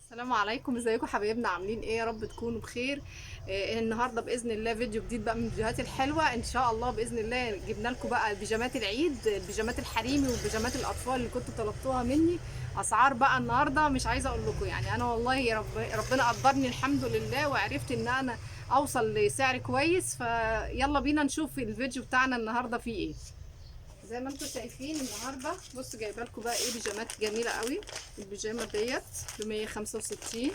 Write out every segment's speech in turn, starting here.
السلام عليكم، ازيكم حبايبنا؟ عاملين ايه؟ يا رب تكونوا بخير. النهارده باذن الله فيديو جديد بقى من الفيديوهات الحلوه ان شاء الله. باذن الله جبنا لكم بقى بيجامات العيد، البيجامات الحريمي وبيجامات الاطفال اللي كنتوا طلبتوها مني. اسعار بقى النهارده مش عايزه اقول لكم، يعني انا والله ربنا قدرني الحمد لله وعرفت ان انا اوصل لسعر كويس. فيلا بينا نشوف الفيديو بتاعنا النهارده فيه ايه. زي ما انتم شايفين النهارده، بصوا جايبه لكم بقى ايه بيجامات جميله قوي. البيجامه ديت ب 165،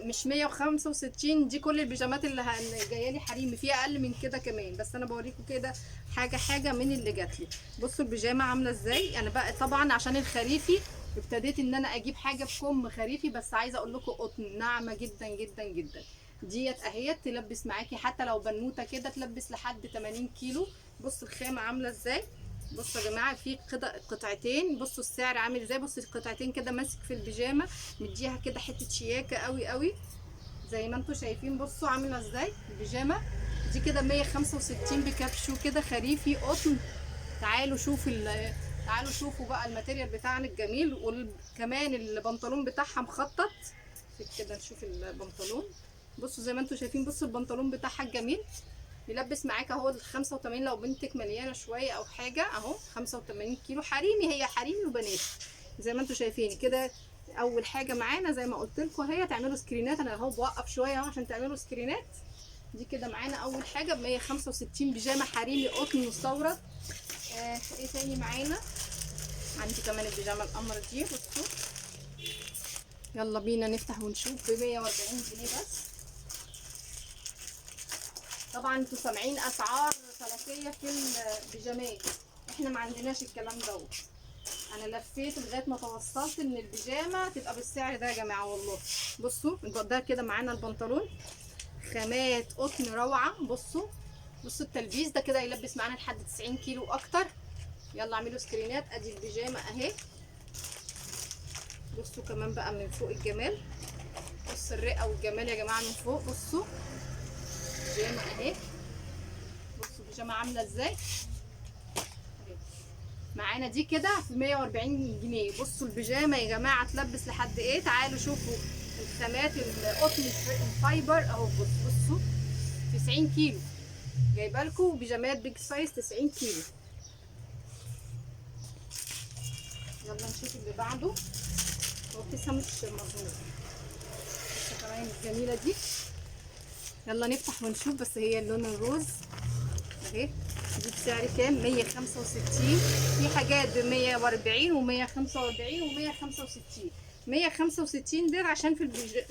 مش 165 دي كل البيجامات اللي جايه لي حريمي، في اقل من كده كمان، بس انا بوريكم كده حاجه من اللي جات لي. بصوا البيجامه عامله ازاي. انا بقى طبعا عشان الخريفي ابتديت ان انا اجيب حاجه بكم خريفي، بس عايزه اقول لكم قطن ناعمه جدا جدا جدا. ديت اهيت تلبس معاكي حتى لو بنوته كده، تلبس لحد 80 كيلو. بصوا الخامه عامله ازاي. بصوا يا جماعه، في قطعتين. بصوا السعر عامل ازاي. بصوا القطعتين كده ماسك في البيجامه، مديها كده حته شياكه قوي قوي زي ما انتم شايفين. بصوا عامله ازاي البيجامه دي كده 165 بكبشو كده خريفي قطن. تعالوا شوفوا تعالوا شوفوا بقى الماتيريال بتاعنا الجميل، وكمان البنطلون بتاعها مخطط. في كده نشوف البنطلون. بصوا زي ما انتم شايفين، بصوا البنطلون بتاعها الجميل يلبس معاك اهو ال 85 لو بنتك مليانه شويه او حاجه. اهو 85 كيلو حريمي، هي حريمي وبنات زي ما انتم شايفين كده. اول حاجه معانا زي ما قلت لكم هي تعملوا سكرينات. انا اهو بوقف شويه اهو عشان تعملوا سكرينات. دي كده معانا اول حاجه ب 165 بيجامه حريمي قطن مستورد. ايه تاني معانا؟ عندي كمان البيجامه القمر دي. بصوا يلا بينا نفتح ونشوف ب 140 جنيه بس. طبعا انتوا سامعين اسعار فلكيه في البيجامات، احنا ما عندناش الكلام دوت. انا لفيت لغايه ما توصلت ان البيجامه تبقى بالسعر ده يا جماعه والله. بصوا ده كده معانا البنطلون خامات قطن روعه. بصوا التلبيس ده كده يلبس معانا لحد 90 كيلو اكتر. يلا اعملوا سكرينات. ادي البيجامه اهي. بصوا كمان بقى من فوق الجمال. بص الرقه والجمال يا جماعه من فوق. بصوا البيجامه اهي. بصوا البيجامه عامله ازاي معانا دي كده في 140 جنيه. بصوا البيجامه يا جماعه تلبس لحد ايه. تعالوا شوفوا الخامات القطن الفايبر اهو. بصوا 90 كيلو جايبه لكم بيجامات بيج سايز 90 كيلو. يلا نشوف اللي بعده. هو ابتسام مش مظبوط. بصوا كمان الجميله دي. يلا نفتح ونشوف. بس هي اللون الروز اهي. دي بسعر كام؟ 165. في حاجات ب 140 و145 و165. 165 دول عشان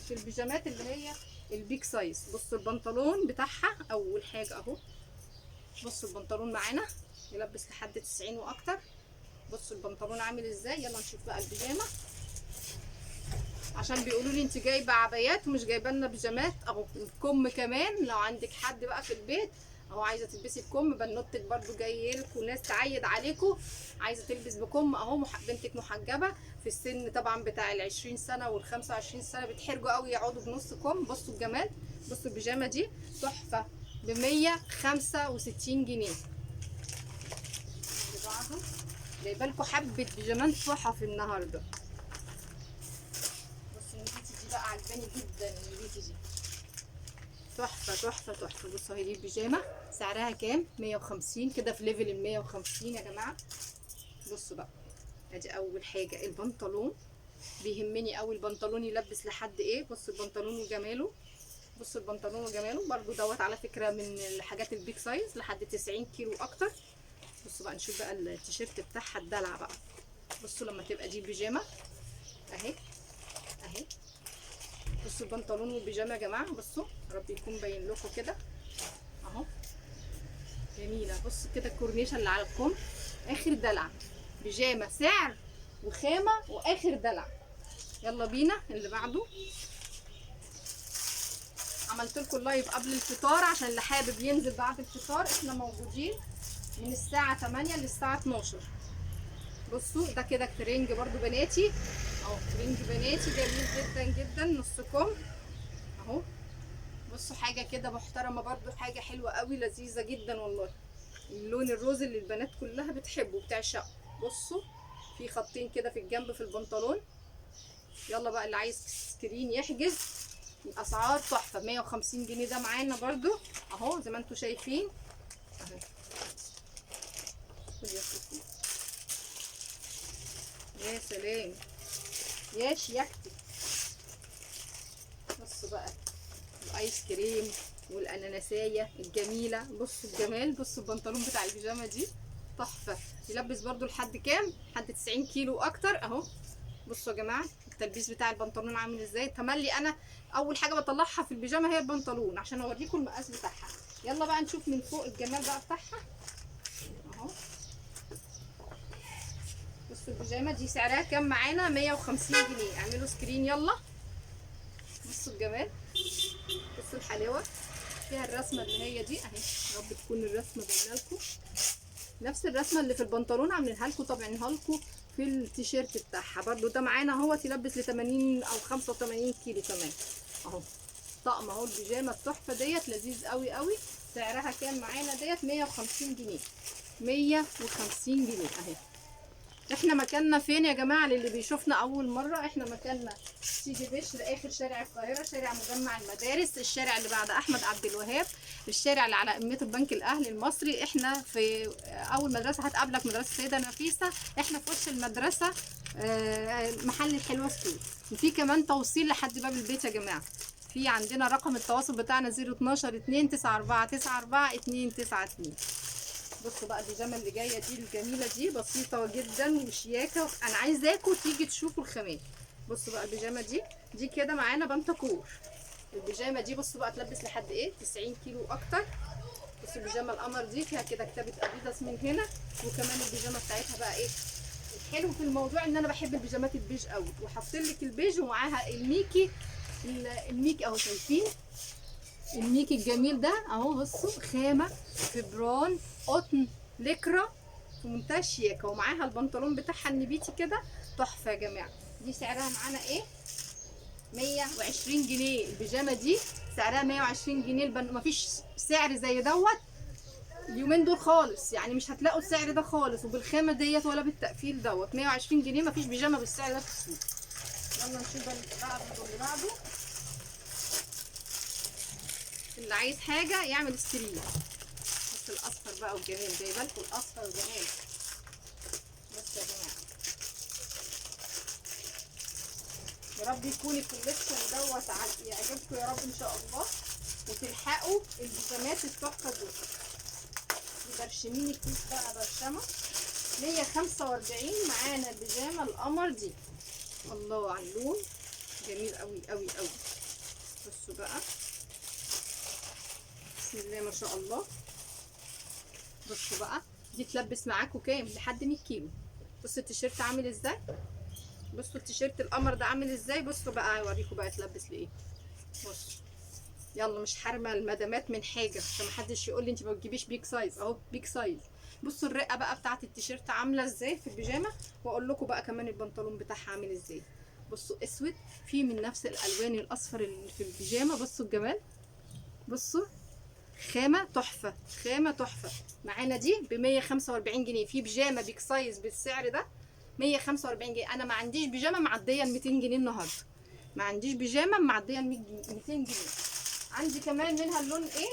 في البيجامات اللي هي البيك سايز. بصوا البنطلون بتاعها اول حاجه اهو. بصوا البنطلون معانا يلبس لحد 90 واكتر. بصوا البنطلون عامل ازاي. يلا نشوف بقى البيجامه، عشان بيقولوا لي انت جايبه عبايات ومش جايبه لنا بيجامات. اهو الكم كمان لو عندك حد بقى في البيت اهو عايزه تلبسي بكم. بنوتك برضو جاي لكم ناس تعيد عليكم عايزه تلبس بكم اهو. بنتك محجبه في السن طبعا بتاع ال20 سنه وال25 سنه بتحرجوا قوي يقعدوا بنص كم. بصوا الجمال. بصوا البيجامه دي تحفه ب 165 جنيه. اللي بعده جايبه لكم حبه بيجامات تحف النهارده. بصوا النبيتي دي بقى عجباني جدا. النبيتي دي تحفه تحفه تحفه. بصوا هي دي البيجامه سعرها كام؟ 150 كده في ليفل ال 150 يا جماعه. بصوا بقى ادي اول حاجه البنطلون. بيهمني قوي البنطلون يلبس لحد ايه. بصوا البنطلون وجماله. بصوا البنطلون وجماله برضو دوت على فكره من الحاجات البيك سايز لحد 90 كيلو اكتر. بصوا بقى نشوف بقى التيشيرت بتاعها الدلع بقى. بصوا لما تبقى دي بيجامه اهي اهي. بصوا البنطلون والبيجامه يا جماعه. بصوا يا رب يكون باين لكم كده اهو. جميله. بصوا كده الكورنيشه اللي على الكم اخر دلع. بيجامه سعر وخامه واخر دلع. يلا بينا اللي بعده. عملت لكم اللايف قبل الفطار عشان اللي حابب ينزل بعد الفطار. احنا موجودين من الساعه 8 للساعه 12. بصوا ده كده ترنج برضو بناتي اهو. ترنج بناتي جميل جدا جدا نص كم اهو. بصوا حاجه كده محترمه برضو، حاجه حلوه قوي لذيذه جدا والله. اللون الروز اللي البنات كلها بتحبه بتعشقه. بصوا في خطين كده في الجنب في البنطلون. يلا بقى اللي عايز سكرين يحجز. الاسعار تحفه، 150 جنيه ده معانا برضو اهو زي ما انتم شايفين اهو. يا سلام يا شياكتي. بصوا بقى الايس كريم والاناناسيه الجميله. بصوا الجمال، بصوا البنطلون بتاع البيجامه دي تحفه، يلبس برضو لحد كام؟ لحد 90 كيلو اكتر اهو. بصوا يا جماعه التلبيس بتاع البنطلون عامل ازاي. تملي انا اول حاجه بطلعها في البيجامه هي البنطلون عشان اوريكم المقاس بتاعها. يلا بقى نشوف من فوق الجمال بقى بتاعها اهو. بصوا البيجامه دي سعرها كام معانا؟ 150 جنيه. اعملوا سكرين يلا. بصوا الجمال، بصوا الحلاوه، فيها الرسمه اللي هي دي اهي. يا رب تكون الرسمه باينه لكم، نفس الرسمه اللي في البنطلون عاملينها لكم طابعينها لكم في التيشيرت بتاعها برده. ده معانا اهو يلبس ل 80 او 85 كيلو كمان اهو. طقم اهو البيجامه التحفه ديت لذيذ قوي قوي. سعرها كام معانا ديت؟ 150 جنيه. 150 جنيه اهي. احنا مكاننا فين يا جماعه للي بيشوفنا اول مره؟ احنا مكاننا سيدي بشر، اخر شارع القاهره، شارع مجمع المدارس، الشارع اللي بعد احمد عبد الوهاب، الشارع اللي على قمه البنك الاهلي المصري. احنا في اول مدرسه هتقابلك مدرسه السيده نفيسه، احنا في وش المدرسه محل الحلوه ستور. وفي كمان توصيل لحد باب البيت يا جماعه. في عندنا رقم التواصل بتاعنا 012 2 94 94 292. بصوا بقى البيجامه اللي جايه دي الجميله دي بسيطه جدا وشياكه. انا عايزاكم تيجي تشوفوا الخامات. بصوا بقى البيجامه دي كده معانا بنتكور. البيجامه دي بصوا بقى تلبس لحد ايه؟ 90 كيلو اكتر. بصوا البيجامه القمر دي فيها كده كتابه اديداس من هنا. وكمان البيجامه بتاعتها بقى ايه الحلو في الموضوع؟ ان انا بحب البيجامات البيج قوي، وحاطين لك البيج ومعاها الميكي. الميكي اهو شايفين الميكي الجميل ده اهو. بصوا خامه فبران قطن لكرة في منتهى الشياكه، ومعاها البنطلون بتاعها النبيتي كده تحفه يا جماعه. دي سعرها معانا ايه؟ 120 جنيه. البيجامه دي سعرها 120 جنيه. مفيش سعر زي دوت اليومين دول خالص، يعني مش هتلاقوا السعر ده خالص وبالخامه ديت ولا بالتقفيل دوت. 120 جنيه مفيش بيجامه بالسعر ده في السوق. يلا نشوف بقى اللي بعده. اللي عايز حاجه يعمل سكرين. بص الاصفر بقى والجمال، جايبه لكم الاصفر والجمال. بص يا جماعه يا رب يكون الكوليكشن دوت يعجبكم يا رب ان شاء الله، وتلحقوا البيجامات التحفه دول. برشمين الكيس بقى برشمه 145 معانا البيجامه القمر دي. الله على اللون جميل قوي قوي قوي. بصوا بقى بسم الله ما شاء الله. بصوا بقى دي تلبس معاكم كام؟ لحد 100 كيلو. بصوا التيشيرت عامل ازاي، بصوا التيشيرت القمر ده عامل ازاي. بصوا بقى هوريكم بقى تلبس لايه. بصوا يلا مش حارمه المدامات من حاجه عشان محدش يقول لي انت ما بتجيبيش بيج سايز اهو. بيج سايز. بصوا الرقه بقى بتاعت التيشيرت عامله ازاي في البيجامه، واقول لكم بقى كمان البنطلون بتاعها عامل ازاي. بصوا اسود فيه من نفس الالوان الاصفر اللي في البيجامه. بصوا الجمال، بصوا خامه تحفه، خامه تحفه. معانا دي ب 145 جنيه. في بيجامه بيج سايز بالسعر ده 145 جنيه. انا ما عنديش بيجامه معديه ال 200 جنيه النهارده، ما عنديش بيجامه معديه ال 200 جنيه. عندي كمان منها اللون ايه؟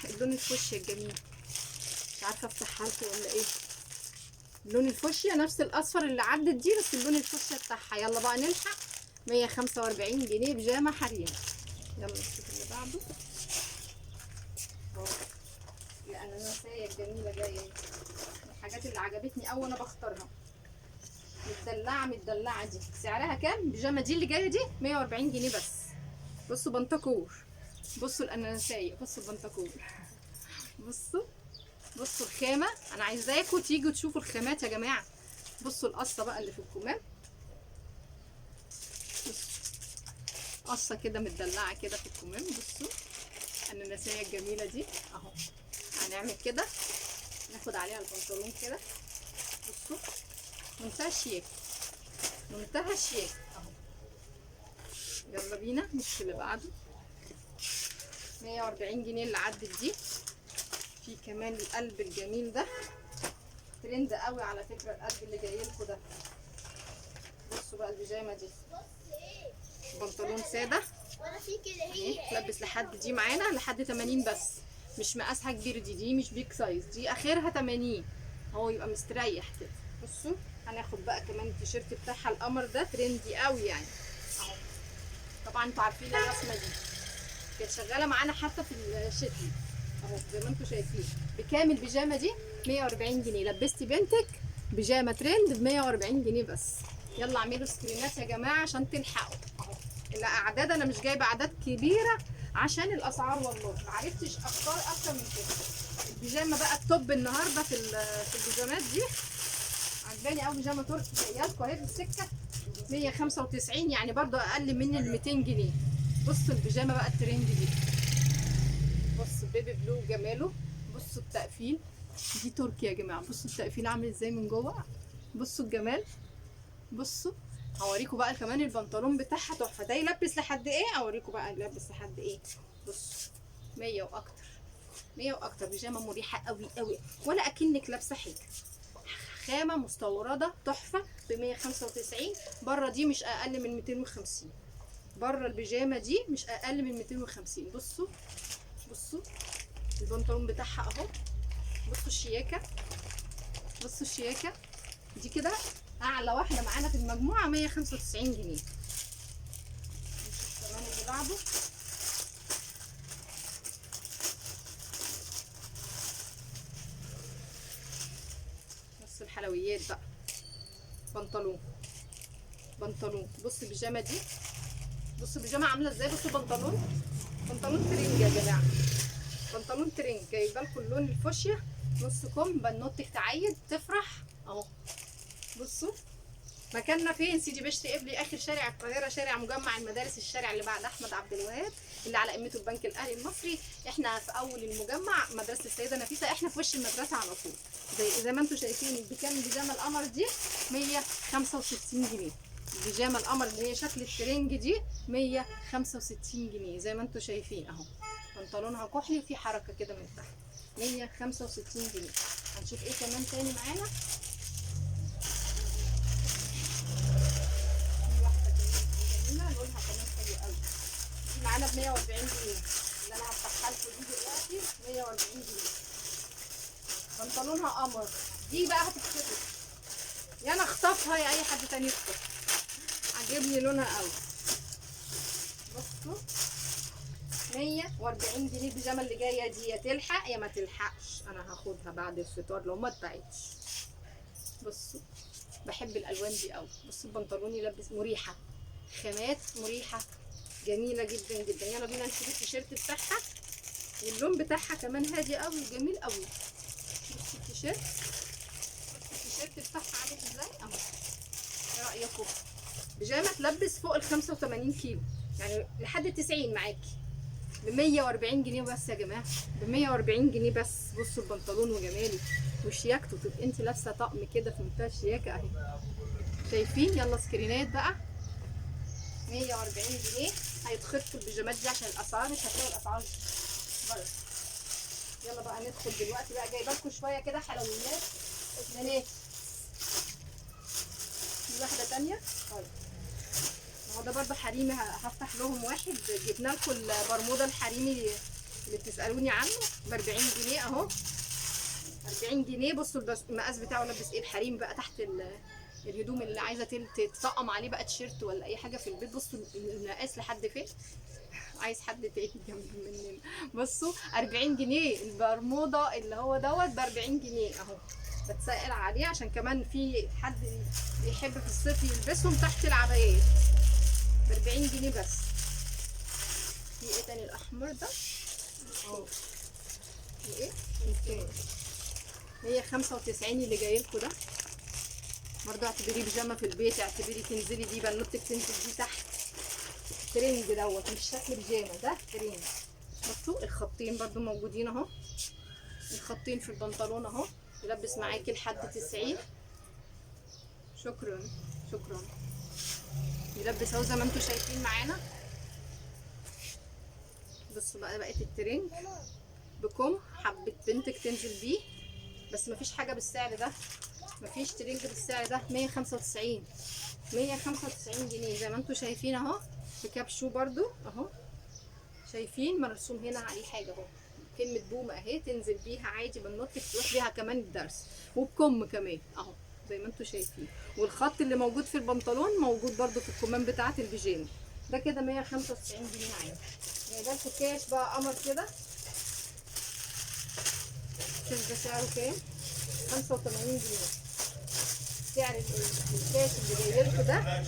اللون الفوشيا الجميل، مش عارفه افتحها لكم ولا ايه. اللون الفوشيا نفس الاصفر اللي عدت دي، بس اللون الفوشيا بتاعها. يلا بقى نلحق. 145 جنيه بيجامه حريم. يلا نشوف اللي بعده. الاناناسيه الجميله جايه من الحاجات اللي عجبتني قوي انا بختارها. متدلعه دي سعرها كام؟ البيجامه دي اللي جايه دي 140 جنيه بس. بصوا بنتكور، بصوا الاناناسيه، بصوا البنتكور. بصوا الخامه. انا عايزاكم تيجوا تشوفوا الخامات يا جماعه. بصوا القصه بقى اللي في الكمام، قصه كده متدلعه كده في الكمام. بصوا الاناناسيه الجميله دي اهو. هنعمل كده ناخد عليها البنطلون كده. بصوا منتهى الشياكه، منتهى الشياكه اهو. يلا بينا نشوف اللي بعده. 140 جنيه اللي عدت دي. في كمان القلب الجميل ده ترند قوي على فكره، القلب اللي جاي لكم ده. بصوا بقى البيجامه دي بنطلون ساده اهي، تلبس لحد دي معانا لحد 80 بس، مش مقاسها كبير، دي مش بيج سايز، دي اخرها 80 اهو، يبقى مستريح كده. بصوا هناخد بقى كمان التيشيرت بتاعها القمر ده ترندي قوي يعني اهو. طبعا انتوا عارفين الرسمه دي كانت شغاله معانا حتى في الشتوي اهو، زي ما انتوا شايفين. بكام البيجامه دي؟ 140 جنيه. لبستي بنتك بيجامه ترند ب 140 جنيه بس. يلا اعملوا سكرينات يا جماعه عشان تلحقوا اهو. الاعداد انا مش جايبه اعداد كبيره عشان الاسعار، والله ما عرفتش اختار اكتر من كده. البيجامه بقى التوب النهارده في البيجامات دي، عجباني قوي. بيجامه تركي جايه لكم اهي في السكه 195، يعني برضو اقل من ال 200 جنيه. بصوا البيجامه بقى الترند دي، بصوا بيبي بلو جماله، بصوا التقفيل، دي تركي يا جماعه، بصوا التقفيل عامل ازاي من جوه، بصوا الجمال. بصوا هوريكم بقى كمان البنطلون بتاعها تحفه. ده يلبس لحد ايه؟ اوريكم بقى يلبس لحد ايه. بصوا 100 واكتر، 100 واكتر. بيجامه مريحه قوي قوي، ولا اكنك لابسه حاجه. خامه مستورده تحفه ب 195. بره دي مش اقل من 250، بره البيجامه دي مش اقل من 250. بصوا بصوا البنطلون بتاعها اهو، بصوا الشياكه، بصوا الشياكه دي كده اعلى واحده معانا في المجموعه 195 جنيه. نشوف كمان اللي بعده. بصوا الحلويات بقى، بنطلون، بنطلون. بصوا البيجامه دي، بصوا البيجامه عامله ازاي. بصوا بنطلون، بنطلون ترنج يا جماعه، بنطلون ترنج. جايبه لكم اللون الفوشيا، نص كم، بنوتك تعيد تفرح اهو. بصوا مكاننا فين؟ سيدي بشري قبلي، اخر شارع القاهره، شارع مجمع المدارس، الشارع اللي بعد احمد عبد الوهاب اللي على قمته البنك الاهلي المصري. احنا في اول المجمع، مدرسه السيده نفيسه، احنا في وش المدرسه على طول. زي ما انتم شايفين. بكام البيجامه القمر دي؟ 165 جنيه. البيجامه القمر اللي هي شكل الترنج دي 165 جنيه زي ما انتم شايفين اهو. بنطلونها كحلي وفي حركه كده من تحت، 165 جنيه. هنشوف ايه كمان تاني معانا. لونها كمان حلو قوي، دي معانا ب 140 جنيه، اللي انا هفتحها لكم دي دلوقتي 140 جنيه. بنطلونها قمر، دي بقى هتتخطف، يا انا اخطفها يا اي حد تاني يخطف، عجبني لونها قوي. بصوا 140 جنيه البيجامه اللي جايه دي، يا تلحق يا ما تلحقش، انا هاخدها بعد الفطار لو ما اتباعتش. بصوا بحب الالوان دي قوي. بصوا البنطلون يلبس، مريحه، خامات مريحه جميله جدا جدا. يلا بينا نشوف التيشيرت بتاعها، واللون بتاعها كمان هادي قوي وجميل قوي. بصوا التيشيرت، التيشيرت بتاعها عامل ازاي اهو. ايه رايكم؟ بيجامه تلبس فوق ال 85 كيلو، يعني لحد 90 معاكي، ب 140 جنيه بس يا جماعه، ب 140 جنيه بس. بصوا البنطلون وجماله وشياكته، تبقى انت لابسه طقم كده في منتهى الشياكه اهي. شايفين؟ يلا سكرينات بقى. 140 جنيه هيتخطفوا البيجامات دي عشان الاسعار، مش هتلاقوا الاسعار بره. يلا بقى ندخل دلوقتي بقى، جايبه لكم شويه كده حلويات بنات. في واحده تانيه طيب، ما هو ده برضه حريمي، هفتح لهم واحد. جبنا لكم البرمودا الحريمي اللي بتسالوني عنه ب 40 جنيه اهو، 40 جنيه. بصوا المقاس بتاعه لابس ايه الحريمي بقى تحت الهدوم اللي عايزه تتطقم عليه بقى تيشيرت ولا اي حاجه في البيت. بصوا المقاس لحد فين، عايز حد تاني جنب مننا. بصوا 40 جنيه البرمودا اللي هو دوت ب 40 جنيه اهو. بتسأل عليه عشان كمان في حد بيحب في الصيف يلبسهم تحت العبايات، ب 40 جنيه بس. في ايه تاني؟ الاحمر ده اهو، في ايه؟ 195 اللي جاي لكم ده برضه. اعتبريه بيجامه في البيت، اعتبريه تنزلي دي بنوتك تنزل دي تحت. ترنج دوت، مش شكل بيجامه، ده ترنج. بصوا الخطين برضو موجودين اهو، الخطين في البنطلون اهو، يلبس معاكي لحد 90. شكرا شكرا. يلبس اهو زي ما انتم شايفين معانا. بصوا بقى بقت الترنج بكم، حبت بنتك تنزل بيه، بس مفيش حاجه بالسعر ده، مفيش ترنج بالسعر ده. 195 195 جنيه زي ما انتم شايفين اهو. في كابشو برضو اهو، شايفين مرسوم هنا عليه حاجه اهو، كلمه بوم اهي، تنزل بيها عادي بالنطق، تروح بيها كمان الدرس، وبكم كمان اهو زي ما انتم شايفين. والخط اللي موجود في البنطلون موجود برضو في الكمام بتاعه البيجامه. ده كده 195 جنيه عادي. جايبه لكم كاش بقى قمر كده. الكاش ده سعره كام؟ 85 جنيه. سعر الكاش اللي جاي لكم ده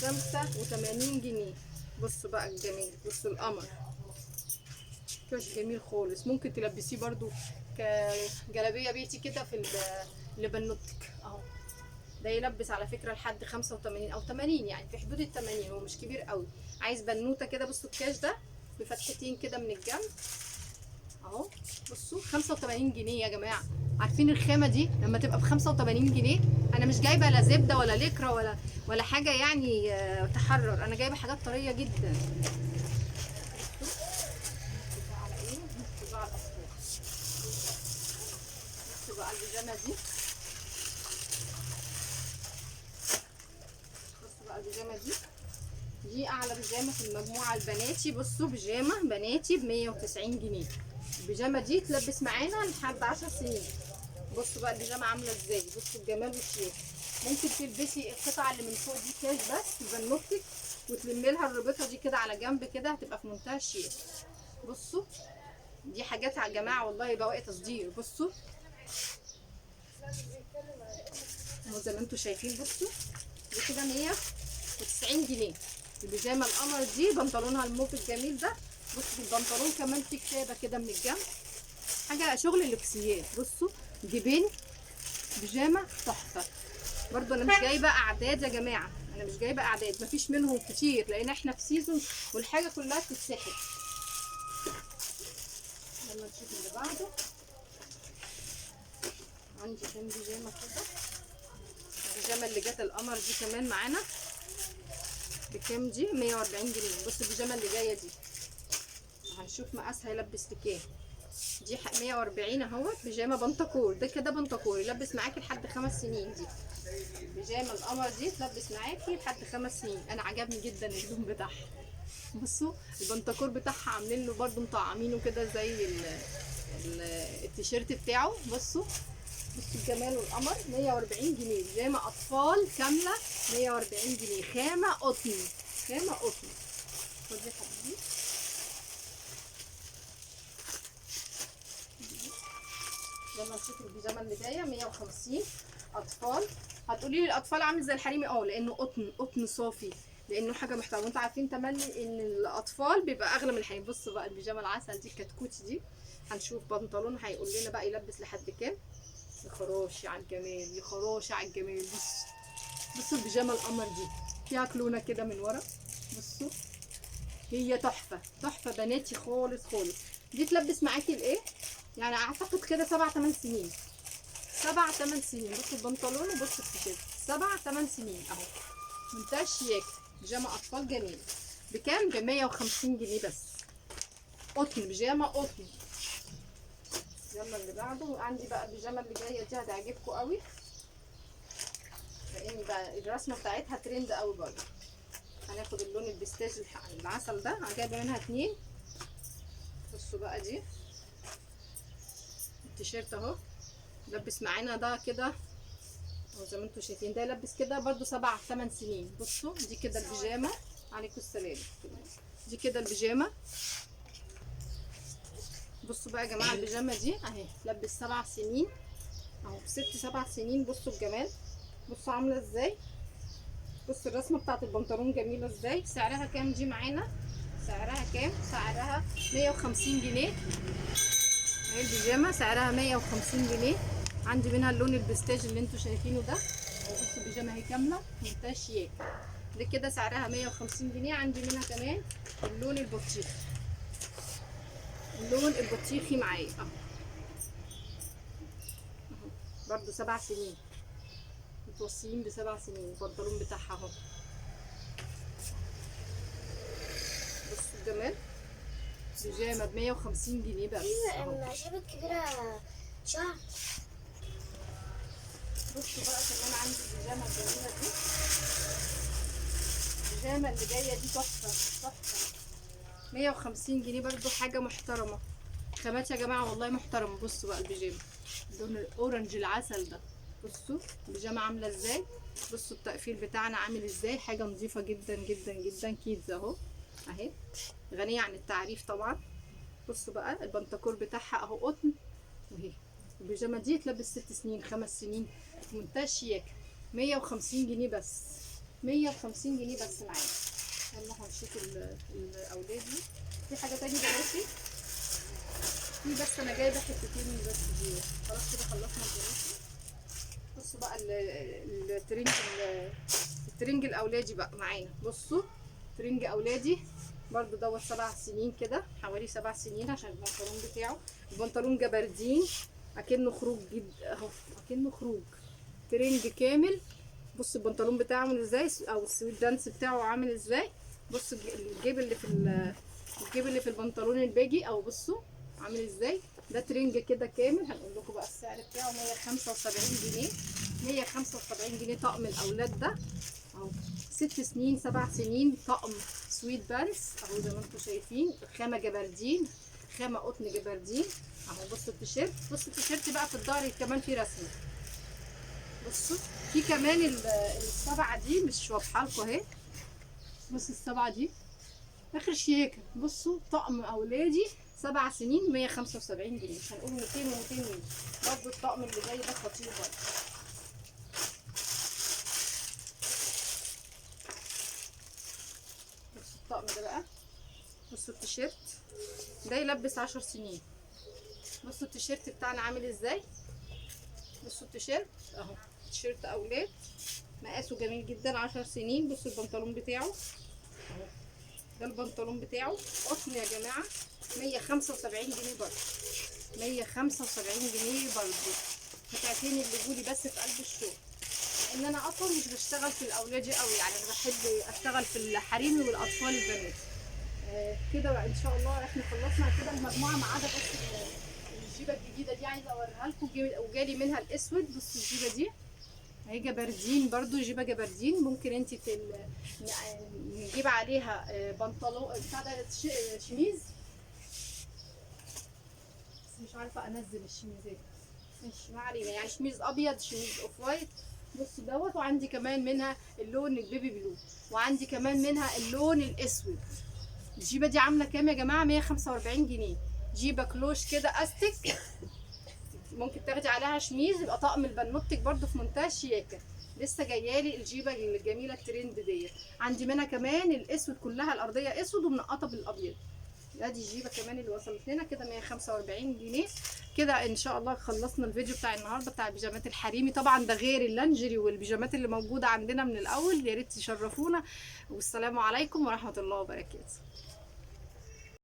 85 جنيه. بصوا بقى الجميل، بصوا القمر، كاش جميل خالص. ممكن تلبسيه برضو كجلابيه بيتي كده في لبنوتك اهو. ده يلبس على فكره لحد 85 او 80، يعني في حدود ال 80، هو مش كبير قوي. عايز بنوته كده، بصوا الكاش ده بفتحتين كده من الجنب اهو. بصوا 85 جنيه يا جماعه. عارفين الخامه دي لما تبقى ب 85 جنيه؟ انا مش جايبه لا زبده ولا لكره ولا حاجه يعني تحرر، انا جايبه حاجات طريه جدا. بصوا بقى البيجامه دي، بصوا بقى البيجامه دي اعلى بيجامه في المجموعه البناتي. بصوا بيجامه بناتي ب 190 جنيه. البيجامه دي تلبس معانا لحد 10 سنين. بصوا بقى البيجامه عامله ازاي، بصوا الجمال والشيك. ممكن تلبسي القطعه اللي من فوق دي كاش بس بنوتك، وتلمي لها الربطه دي كده على جنب كده، هتبقى في منتهى الشيك. بصوا دي حاجات يا جماعه والله بواقي تصدير. بصوا اهو زي ما انتم شايفين. بصوا دي كده 190 جنيه. البيجامه القمر دي بنطلونها الموف الجميل ده. بصوا البنطلون كمان فيه كتابه كده من الجنب، حاجه شغل اللوكسيات. بصوا جيبين بيجامه تحفه. برضو انا مش جايبه اعداد يا جماعه، انا مش جايبه اعداد، مفيش منهم كتير لان احنا في سيزون والحاجه كلها بتتسحب. يلا نشوف اللي بعده. عندي كام بيجامه كده. البيجامه اللي جت القمر دي كمان معانا بكام؟ دي 140 جنيه. بصوا البيجامه اللي جايه دي هنشوف مقاسها يلبس لكام. دي 140 اهوت. بيجامه بنطكور، ده كده بنطكور يلبس معاكي لحد 5 سنين. دي بيجامه القمر دي تلبس معاكي لحد 5 سنين. انا عجبني جدا اللون بتاعها. بصوا البنطكور بتاعها عاملين له برده مطعمينه كده زي التيشيرت بتاعه. بصوا الجمال والقمر. 140 جنيه بيجامه اطفال كامله، 140 جنيه. خامه قطن، خامه قطن. خدي يا حبيبي. يلا نشوف البيجامه اللي جايه 150 اطفال. هتقولي لي الاطفال عامل زي الحريمي؟ لانه قطن صافي، لانه حاجه محترمه. انتوا عارفين تملي ان الاطفال بيبقى اغلى من الحريم. بصوا بقى البيجامه العسل دي الكتكوتي دي، هنشوف بنطلون هيقول لنا بقى يلبس لحد كام. يا خراشي على الجمال، يا خراشي على الجمال. بصوا البيجامه القمر دي فيها كلونه كده من ورا. بصوا هي تحفه تحفه بناتي خالص خالص. دي تلبس معاكي الايه يعني، اعتقد كده 7 8 سنين، 7 8 سنين. بصوا البنطلون وبصوا التيشيرت، 7 8 سنين اهو. منتهى الشياكه. بيجامه اطفال جميل. بكام؟ ب 150 جنيه بس. قطن، بيجامه قطن. يلا اللي بعده. عندي بقى البيجامه اللي جايه دي هتعجبكم قوي، لان بقى الرسمه بتاعتها ترند قوي برضه. هناخد اللون البستاج العسل ده، انا جايبه منها 2. بصوا بقى دي التيشيرت اهو لبس معانا ده كده اهو زي ما انتم شايفين. ده لبس كده برضو 7 8 سنين. بصوا دي كده البيجامه. عليكم السلام. دي كده البيجامه. بصوا بقى يا جماعه البيجامه دي اهي لبس 7 سنين اهو، 6 7 سنين. بصوا الجمال، بصوا عامله ازاي. بصوا الرسمه بتاعت البنطلون جميله ازاي. سعرها كام دي معانا؟ سعرها كام؟ سعرها 150 جنيه. اهي البيجامه سعرها 150 جنيه. عندي منها اللون البستاج اللي انتوا شايفينه ده. بصوا البيجامه هي كامله منتهى شياك. دي كده سعرها 150 جنيه. عندي منها كمان اللون البطيخي، اللون البطيخي معايا اهو. اهو برده 7 سنين، متوصيين ب7 سنين. البنطلون بتاعها اهو. بصوا الجمال. بيجامه ب 150 جنيه بس. المشابك كبيرة شهر. بصوا بقى كمان عندي البيجامه الجميله دي، البيجامه اللي جايه دي تحفه تحفه، 150 جنيه برضو، حاجه محترمه. خامات يا جماعه والله محترمه. بصوا بقى البيجامه اللون الاورنج العسل ده، بصوا البيجامه عامله ازاي، بصوا التقفيل بتاعنا عامل ازاي، حاجه نظيفه جدا جدا جدا. كيدز اهو اهي، غنيه عن التعريف طبعا. بصوا بقى البنطلون بتاعها اهو قطن، وهي البيجامه دي تلبس 6 سنين 5 سنين، في منتهى الشياكه. 150 جنيه بس، 150 جنيه بس معايا. يلا هنشوف الاولادي. في حاجه تاني بناتي، في بس انا جايبه حتتين بس دي، خلاص كده خلصنا البناتي. بصوا بقى الترنج، الترنج الاولادي بقى معانا. بصوا ترنج اولادي برضو دوت 7 سنين كده، حوالي 7 سنين، عشان البنطلون بتاعه البنطلون جبردين اكنه خروج جد اهو، اكنه خروج ترنج كامل. بص البنطلون بتاعه عامل ازاي، او السويت دانس بتاعه عامل ازاي. بص الجيب اللي في الجيب اللي في البنطلون الباجي، او بصوا عامل ازاي. ده ترنج كده كامل. هنقول لكم بقى السعر بتاعه 175 جنيه، 175 جنيه طقم الاولاد ده اهو، 6 سنين 7 سنين، طقم سويت بانس اهو زي ما انتم شايفين، خامه جبردين، خامه قطن جبردين اهو. بصوا التيشيرت، بصوا التيشيرت بقى في الظهر كمان فيه رسمه. بصوا في كمان السبعه دي مش واضحه لكم اهي، بصوا السبعه دي اخر شياكه. بصوا طقم اولادي 7 سنين 175 جنيه، هنقول 200 و200 جنيه. برضه الطقم اللي جاي ده خطير برضه. بصوا الطقم ده بقى، بصوا التيشيرت ده يلبس 10 سنين. بصوا التيشيرت بتاعنا عامل ازاي، بصوا التيشيرت اهو، تيشيرت اولاد مقاسه جميل جدا 10 سنين. بصوا البنطلون بتاعه اهو، ده البنطلون بتاعه قطن يا جماعه، 175 جنيه برضه، 175 جنيه برضه. قطعتين اللي جولي بس في قلب الشغل، لان انا اصلا مش بشتغل في الاولادي قوي، يعني انا بحب اشتغل في الحريمي والاطفال البنات. كده بقى ان شاء الله احنا خلصنا كده المجموعه، ما عدا بس الجيبه الجديده دي عايزه اوريها لكم، وجالي منها الاسود. بصوا الجيبه دي اهي جبردين برضو، جيبه جبردين. ممكن انت نجيب عليها بنطلون بتاع ده، شميز، بس مش عارفه انزل الشميزات، مش ما علينا، يعني شميز ابيض، شميز اوف وايت. بصوا دوت، وعندي كمان منها اللون البيبي بلو، وعندي كمان منها اللون الاسود. الجيبه دي عامله كام يا جماعه، 145 جنيه. جيبه كلوش كده استك، ممكن تاخدي عليها شميز، يبقى طقم البنوتك برده في منتهى الشياكه. لسه جايالي الجيبه الجميله الترند ديت. عندي منها كمان الاسود، كلها الارضيه اسود ومنقطه بالابيض. ادي الجيبه كمان اللي وصلت لنا كده 145 جنيه. كده ان شاء الله خلصنا الفيديو بتاع النهارده بتاع البيجامات الحريمي. طبعا ده غير اللانجري والبيجامات اللي موجوده عندنا من الاول. يا ريت تشرفونا، والسلام عليكم ورحمه الله وبركاته.